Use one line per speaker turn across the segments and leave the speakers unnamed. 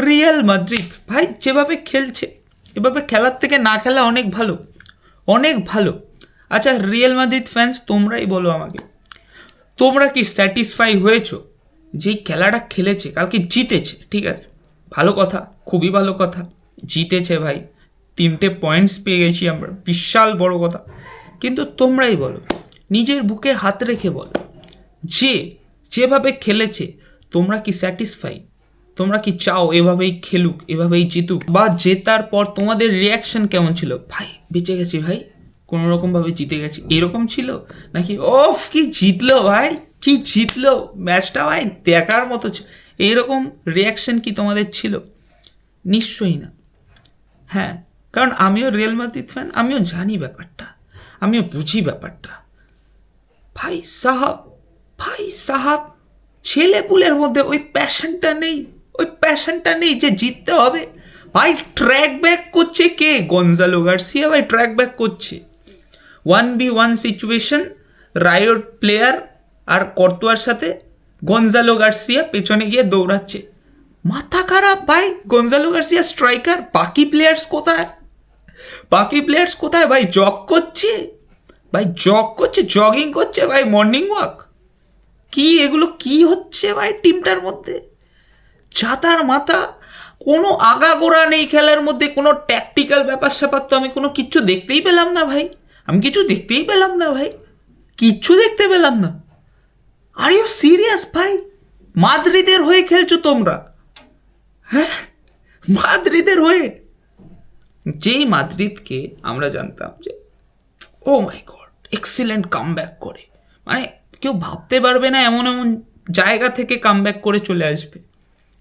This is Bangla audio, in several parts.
রিয়াল মাদ্রিদ ভাই যেভাবে খেলছে, এভাবে খেলার থেকে না খেলা অনেক ভালো, অনেক ভালো। আচ্ছা রিয়াল মাদ্রিদ ফ্যান্স তোমরাই বলো আমাকে, তোমরা কি স্যাটিসফাই হয়েছো যেই খেলাটা খেলেছে, কালকে জিতেছে, ঠিক আছে ভালো কথা, খুবই ভালো কথা, জিতেছে ভাই, 3টে পয়েন্টস পেয়ে গেছি আমরা, বিশাল বড় কথা। কিন্তু তোমরাই বলো, নিজের বুকে হাত রেখে বলো, যে যেভাবে খেলেছে তোমরা কি স্যাটিসফাই? তোমরা কি চাও এভাবেই খেলুক, এভাবেই জিতুক? বা জেতার পর তোমাদের রিয়াকশন কেমন ছিল? ভাই বেঁচে গেছি ভাই, কোনো রকমভাবে জিতে গেছি, এরকম ছিল? নাকি ওফ কি জিতলো ভাই, কি জিতলো ম্যাচটা ভাই দেখার মতো ছিল, এইরকম রিয়াকশন কি তোমাদের ছিল? নিশ্চয়ই না। হ্যাঁ, কারণ আমিও রিয়াল মাদ্রিদ ফ্যান, আমিও জানি ব্যাপারটা, আমিও বুঝি ব্যাপারটা। ভাই সাহাব, ভাই সাহাব, ছেলেপুলের মধ্যে ওই প্যাশনটা নেই, ওই প্যাশনটা নেই যে জিততে হবে। ভাই ট্র্যাক ব্যাক করছে কে? গনজালো গার্সিয়া ভাই ট্র্যাক ব্যাক করছে, 1v1 সিচুয়েশন, রায়োট প্লেয়ার আর কর্তোয়ার সাথে গনজালো গার্সিয়া পেছনে গিয়ে দৌড়াচ্ছে। মাথা খারাপ ভাই, গনজালো গার্সিয়া স্ট্রাইকার, বাকি প্লেয়ার্স কোথায়? বাকি প্লেয়ার্স কোথায় ভাই? জগ করছে ভাই, জগ করছে, জগিং করছে ভাই, মর্নিং ওয়াক। কি এগুলো কি হচ্ছে ভাই টিমটার মধ্যে? ছাতার মাথা, কোনো আগাগোড়া নেই খেলার মধ্যে, কোনো ট্যাকটিক্যাল ব্যাপার স্যাপার তো আমি কোনো কিচ্ছু দেখতেই পেলাম না ভাই, আমি কিছু দেখতেই পেলাম না ভাই, কিচ্ছু দেখতে পেলাম না। আর ইউ সিরিয়াস ভাই? মাদ্রিদের হয়ে খেলছো তোমরা? হ্যাঁ, মাদ্রিদের হয়ে, যেই মাদ্রিদকে আমরা জানতাম যে ও মাই গড এক্সিলেন্ট কামব্যাক করে, মানে কেউ ভাবতে পারবে না এমন এমন জায়গা থেকে কামব্যাক করে চলে আসবে,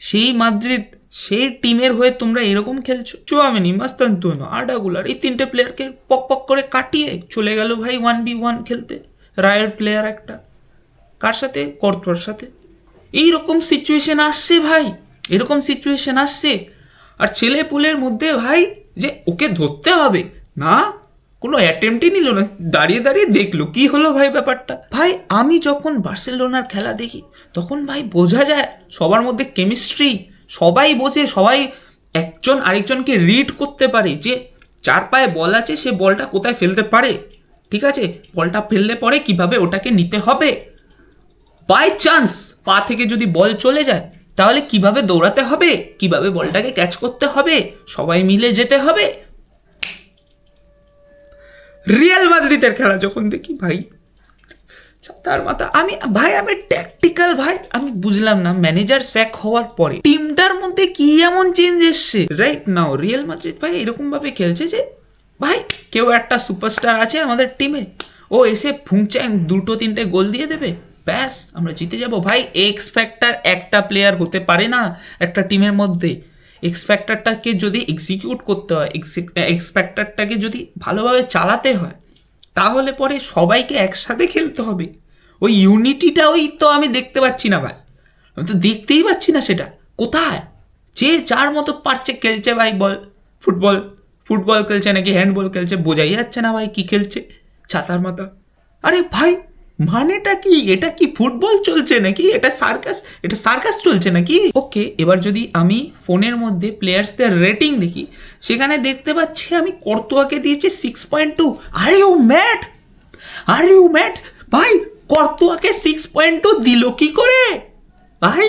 সেই মাদ্রিদ, সেই টিমের হয়ে তোমরা এরকম খেলছো? চুয়ামেনি, মাস্তানতুনো, আর্ডা গুলার, এই 3টে প্লেয়ারকে পক পক করে কাটিয়ে চলে গেল ভাই 1v1 খেলতে। রায়ের প্লেয়ার একটা, কার সাথে? কর্তোয়ার সাথে। এইরকম সিচুয়েশন আসছে ভাই, এরকম সিচুয়েশন আসছে, আর ছেলে পুলের মধ্যে ভাই যে ওকে ধরতে হবে না, কোনো অ্যাটেম্পটই নিল না, দাঁড়িয়ে দাঁড়িয়ে দেখলো কি হলো ভাই ব্যাপারটা। ভাই আমি যখন বার্সেলোনার খেলা দেখি তখন ভাই বোঝা যায় সবার মধ্যে কেমিস্ট্রি, সবাই বোঝে, সবাই একজন আরেকজনকে রিড করতে পারে, যে যার পায়ে বল আছে সে বলটা কোথায় ফেলতে পারে, ঠিক আছে, বলটা ফেললে পরে কিভাবে ওটাকে নিতে হবে, বাই চান্স পা থেকে যদি বল চলে যায় তাহলে কিভাবে দৌড়াতে হবে, কিভাবে বলটাকে ক্যাচ করতে হবে, সবাই মিলে যেতে হবে। রিয়াল মাদ্রিদের খেলা যখন দেখি ভাই তার মাথা, আমি ট্যাকটিক্যাল ভাই, আমি বুঝলাম না ম্যানেজার স্যাক হওয়ার পরে টিমটার মধ্যে কি এমন চেঞ্জ এসছে রাইট নাও। রিয়াল মাদ্রিদ ভাই এরকম ভাবে খেলছে যে ভাই কেউ একটা সুপারস্টার আছে আমাদের টিমে, ও এসে ফুংচ্যাং 2-3টে গোল দিয়ে দেবে, ব্যাস আমরা জিতে যাব। ভাই এক্স ফ্যাক্টর একটা প্লেয়ার হতে পারে না একটা টিমের মধ্যে, এক্স ফ্যাক্টরটাকে যদি এক্সিকিউট করতে হয়, এক্স ফ্যাক্টরটাকে যদি ভালোভাবে চালাতে হয়, তাহলে পরে সবাইকে একসাথে খেলতে হবে। ওই ইউনিটিটা ওই তো আমি দেখতে পাচ্ছি না ভাই, আমি তো দেখতেই পাচ্ছি না সেটা কোথায়। যে যার মতো পারছে খেলছে ভাই, বল ফুটবল, ফুটবল খেলছে নাকি হ্যান্ডবল খেলছে বোঝাই যাচ্ছে না ভাই কি খেলছে, ছাতার মাথা। আরে ভাই মানেটা কি? এটা কি ফুটবল চলছে নাকি? এটা সার্কাস, এটা সার্কাস চলছে নাকি? ওকে, এবার যদি আমি ফোনের মধ্যে প্লেয়ার্সদের রেটিং দেখি, সেখানে দেখতে পাচ্ছি আমি কর্তোয়াকে দিয়েছি 6.2। Are you mad, are you mad ভাই, কর্তোয়াকে 6.2 দিল কি করে ভাই?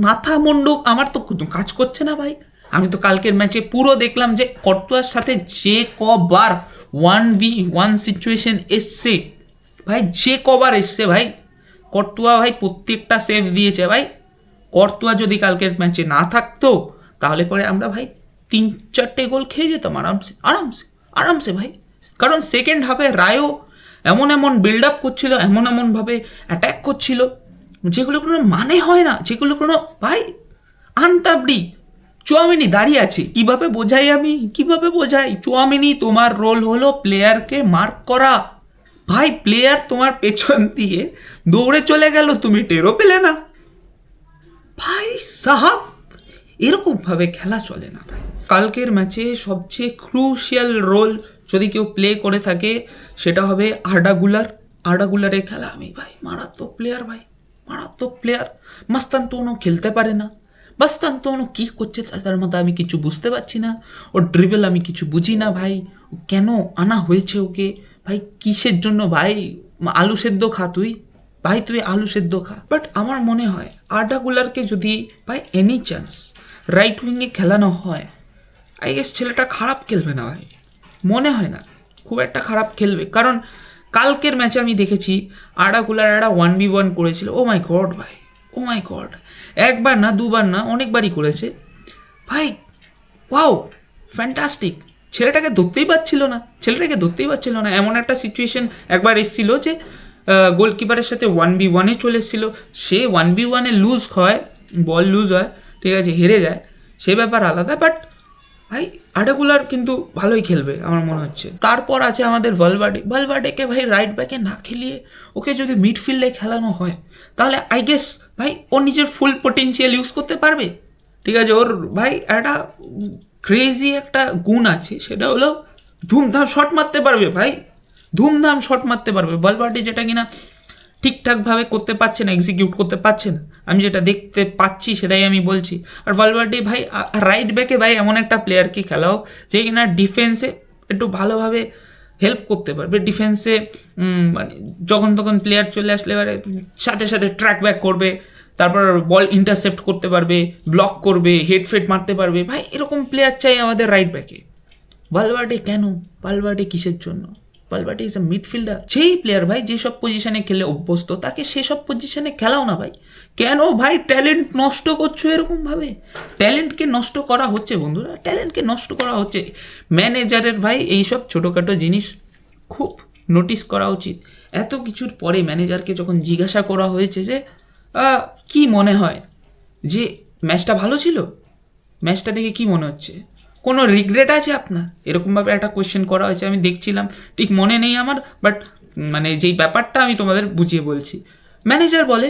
মাথা মুন্ডুক আমার তো কাজ করছে না ভাই। আমি তো কালকের ম্যাচে পুরো দেখলাম যে কর্তোয়ার সাথে যে কবার 1v1 সিচুয়েশন এসছে ভাই, যে কবার এসছে ভাই, কর্তোয়া ভাই প্রত্যেকটা সেভ দিয়েছে ভাই। কর্তোয়া যদি কালকের ম্যাচে না থাকতো তাহলে পরে আমরা ভাই 3-4টে গোল খেয়ে যেতাম আরামসে, আরামসে, আরামসে ভাই। কারণ সেকেন্ড হাফে রায়ও এমন এমন বিল্ড আপ করছিল, এমন এমনভাবে অ্যাট্যাক করছিল যেগুলো কোনো মানে হয় না, যেগুলো কোনো ভাই আনতাবড়ি। চুয়ামিনি দাঁড়িয়ে আছে, কিভাবে বোঝাই আমি, কিভাবে বোঝাই? চুয়ামিনি তোমার রোল হলো প্লেয়ারকে মার্ক করা ভাই, প্লেয়ার তোমার পেছন দিয়ে দৌড়ে চলে গেল, তুমি টেরও পেলে না ভাই সাহাব। এরকমভাবে খেলা চলে না ভাই। কালকের ম্যাচে সবচেয়ে ক্রুশিয়াল রোল যদি কেউ প্লে করে থাকে সেটা হবে আর্ডা গুলার। আর্ডা গুলারের খেলা আমি ভাই মারাত্মক প্লেয়ার ভাই, মারাত্মক প্লেয়ার। মাস্তানতুনো খেলতে পারে না, বাস্তান্তনু কী করছে তার মতো আমি কিছু বুঝতে পারছি না, ওর ড্রিবল আমি কিছু বুঝি না ভাই, কেন আনা হয়েছে ওকে ভাই, কিসের জন্য ভাই? আলু সেদ্ধ খা তুই ভাই, তুই আলু সেদ্ধ খা। বাট আমার মনে হয় আর্ডা গুলারকে যদি ভাই এনি চান্স রাইট উইংয়ে খেলানো হয়, আই গেস ছেলেটা খারাপ খেলবে না ভাই, মনে হয় না খুব একটা খারাপ খেলবে। কারণ কালকের ম্যাচে আমি দেখেছি আর্ডা গুলার একটা 1v1 করেছিল, ও মাই গড ভাই, ও মাই গড, একবার না দুবার না অনেকবারই করেছে ভাই, ওয়াও ফ্যান্টাস্টিক। ছেলেটাকে ধরতেই পারছিল না, এমন একটা সিচুয়েশন একবার এসেছিল যে গোলকিপারের সাথে 1v1 চলে এসেছিল, সে 1v1 লুজ হয়, বল লুজ হয়, ঠিক আছে, হেরে যায়, সে ব্যাপার আলাদা। বাট ভাই আর্ডাগুলার কিন্তু ভালোই খেলবে আমার মনে হচ্ছে। তারপর আছে আমাদের ভালভার্ডেকে ভাই রাইট ব্যাকে না খেলিয়ে ওকে যদি মিডফিল্ডে খেলানো হয়, তাহলে আই গেস ভাই ও নিজের ফুল পোটেনশিয়াল ইউজ করতে পারবে। ঠিক আছে, ওর ভাই একটা ক্রেজি একটা গুণ আছে, সেটা হলো ধুমধাম শট মারতে পারবে ভাই, ধুমধাম শট মারতে পারবে। ভালভার্ডে যেটা কিনা ঠিকঠাকভাবে করতে পারছে না, এক্সিকিউট করতে পারছে না, আমি যেটা দেখতে পাচ্ছি সেটাই আমি বলছি। আর ভালভার্ডে ভাই রাইট ব্যাকে ভাই এমন একটা প্লেয়ারকে খেলাও যে কিনা ডিফেন্সে একটু ভালোভাবে হেল্প করতে পারবে, ডিফেন্সে মানে যখন তখন প্লেয়ার চলে আসলে এবারে সাথে সাথে ট্র্যাক ব্যাক করবে, তারপর বল ইন্টারসেপ্ট করতে পারবে, ব্লক করবে, হেডফেড মারতে পারবে, ভাই এরকম প্লেয়ার চাই আমাদের রাইট ব্যাকে। ভালভার্ডে কেন? ভালভার্ডে কিসের জন্য? ভালভার্ডে ইজ এ মিডফিল্ডার, যেই প্লেয়ার ভাই যেসব পজিশনে খেলে অভ্যস্ত তাকে সেসব পজিশনে খেলাও না ভাই। কেন ভাই ট্যালেন্ট নষ্ট করছো এরকমভাবে? ট্যালেন্টকে নষ্ট করা হচ্ছে বন্ধুরা, ট্যালেন্টকে নষ্ট করা হচ্ছে। ম্যানেজারের ভাই এইসব ছোটোখাটো জিনিস খুব নোটিস করা উচিত। এত কিছুর পরে ম্যানেজারকে যখন জিজ্ঞাসা করা হয়েছে যে কি মনে হয় যে ম্যাচটা ভালো ছিল, ম্যাচটা দেখে কি মনে হচ্ছে, কোনো রিগ্রেট আছে আপনার, এরকমভাবে একটা কোয়েশ্চেন করা হয়েছে, আমি দেখছিলাম, ঠিক মনে নেই আমার, বাট মানে যেই ব্যাপারটা আমি তোমাদের বুঝিয়ে বলছি। ম্যানেজার বলে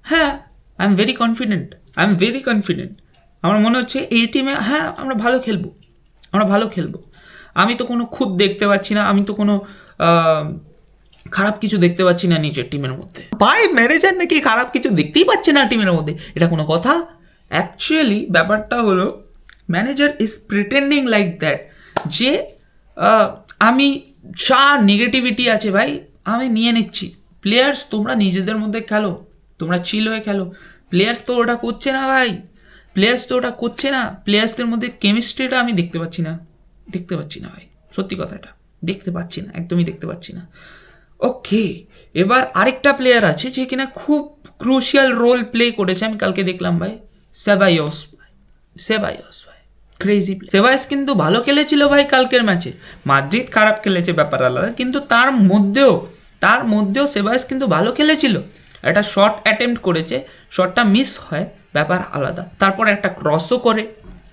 হ্যাঁ আই এম ভেরি কনফিডেন্ট, আমার মনে হচ্ছে এই টিমে হ্যাঁ আমরা ভালো খেলবো। আমি তো কোনো খুদ দেখতে পাচ্ছি না, আমি তো কোনো খারাপ কিছু দেখতে পাচ্ছি না নিজের টিমের মধ্যে। ভাই ম্যানেজার নাকি খারাপ কিছু দেখতেই পাচ্ছে না টিমের মধ্যে, এটা কোনো কথা? অ্যাকচুয়ালি ব্যাপারটা হলো manager is pretending like that, যে আমি যা নেগেটিভিটি আছে ভাই আমি নিয়ে নিচ্ছি, প্লেয়ার্স তোমরা নিজেদের মধ্যে খেলো, তোমরা চিল হয়ে খেলো। প্লেয়ার্স তো ওটা করছে না ভাই, প্লেয়ার্সদের মধ্যে কেমিস্ট্রিটা আমি দেখতে পাচ্ছি না ভাই, সত্যি কথাটা দেখতে পাচ্ছি না, একদমই দেখতে পাচ্ছি না। ওকে, এবার আরেকটা প্লেয়ার আছে যে কিনা খুব ক্রুশিয়াল রোল প্লে করেছে, আমি কালকে দেখলাম ভাই, সেবাইয়স ভাই ক্রেজি প্লে। সেবাইয়স কিন্তু ভালো খেলেছিল ভাই কালকের ম্যাচে, মাদ্রিদ খারাপ খেলেছে ব্যাপার আলাদা, কিন্তু তার মধ্যেও সেবাইয়স কিন্তু ভালো খেলেছিল। একটা শট অ্যাটেম্প্ট করেছে, শটটা মিস হয় ব্যাপার আলাদা, তারপর একটা ক্রসও করে,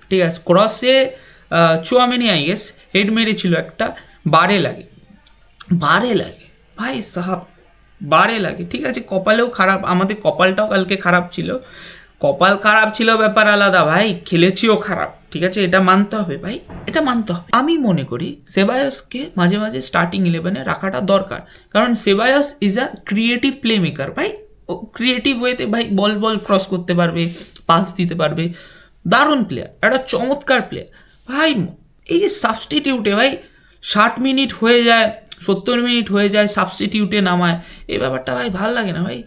ঠিক আছে, ক্রসে চুয়ামেনি আই গেস হেড মেরেছিল একটা, বারে লাগে ভাই সাহাব, বারে লাগে। ঠিক আছে, কপালেও খারাপ, আমাদের কপালটাও কালকে খারাপ ছিল, ব্যাপার আলাদা ভাই, খেলেছিও খারাপ, ঠিক আছে, এটা মানতে হবে ভাই, এটা মানতে হবে। আমি মনে করি সেবায়সকে মাঝে মাঝে স্টার্টিং 11-এ রাখাটা দরকার, কারণ সেবায়স is a creative play maker ভাই, ও ক্রিয়েটিভ ওয়েতে ভাই বল ক্রস করতে পারবে, পাস দিতে পারবে, দারুণ প্লেয়ার, একটা চমৎকার প্লেয়ার ভাই। এই যে সাবস্টিটিউটে ভাই 60 মিনিট হয়ে যায়, 70 মিনিট হয়ে যায়, সাবস্টিটিউটে নামায়, এই ব্যাপারটা ভাই ভাল লাগে না ভাই।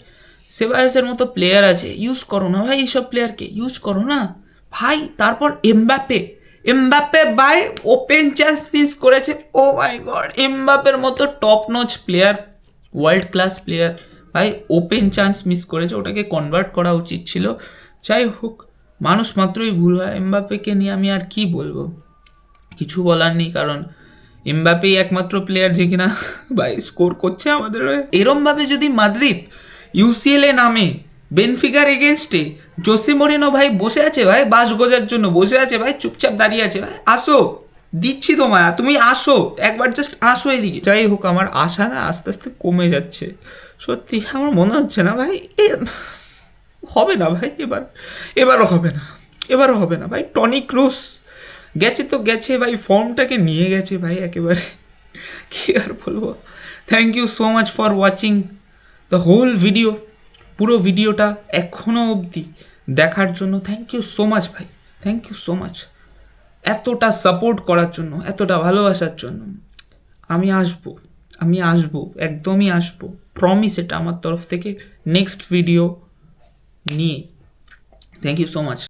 সেবায়াসের মতো প্লেয়ার আছে, ইউজ করো না ভাই, এইসব প্লেয়ারকে ইউজ করো না ভাই। তারপর এমবাপ্পে ভাই ওপেন চান্স মিস করেছে, ও মাই গড, এমবাপ্পের মতো top notch player, world class player ভাই ওপেন চান্স মিস করেছে, ওটাকে কনভার্ট করা উচিত ছিল। যাই হোক, মানুষ মাত্রই ভুল হয়, এমবাপ্পেকে নিয়ে আমি আর কি বলবো, কিছু বলার নেই, কারণ এমবাপ্পেই একমাত্র প্লেয়ার যে কিনা ভাই স্কোর করছে আমাদের। এরমভাবে যদি মাদ্রিদ ইউসিএলে নামে বেনফিকার এগেনস্টে, জোসে মরিনো ভাই বসে আছে ভাই, বাস গোজার জন্য বসে আছে ভাই, চুপচাপ দাঁড়িয়ে আছে ভাই, আসো দিচ্ছি তোমায়, তুমি আসো একবার, জাস্ট আসো এদিকে। যাই হোক, আমার আশা না আস্তে আস্তে কমে যাচ্ছে, সত্যি আমার মনে হচ্ছে না ভাই হবে না ভাই, এবারও হবে না ভাই। টনি ক্রুস গেছে তো গেছে ভাই, ফর্মটাকে নিয়ে গেছে ভাই একেবারে, কি আর বলবো। Thank you so much for watching the whole video. পুরো ভিডিওটা এখনও অবধি দেখার জন্য থ্যাংক ইউ সো মাচ ভাই, থ্যাংক ইউ সো মাচ, এতটা সাপোর্ট করার জন্য, এতটা ভালোবাসার জন্য। আমি আসবো, একদমই আসবো, প্রমিস এটা আমার তরফ থেকে নেক্সট ভিডিও নিয়ে। Thank you so much.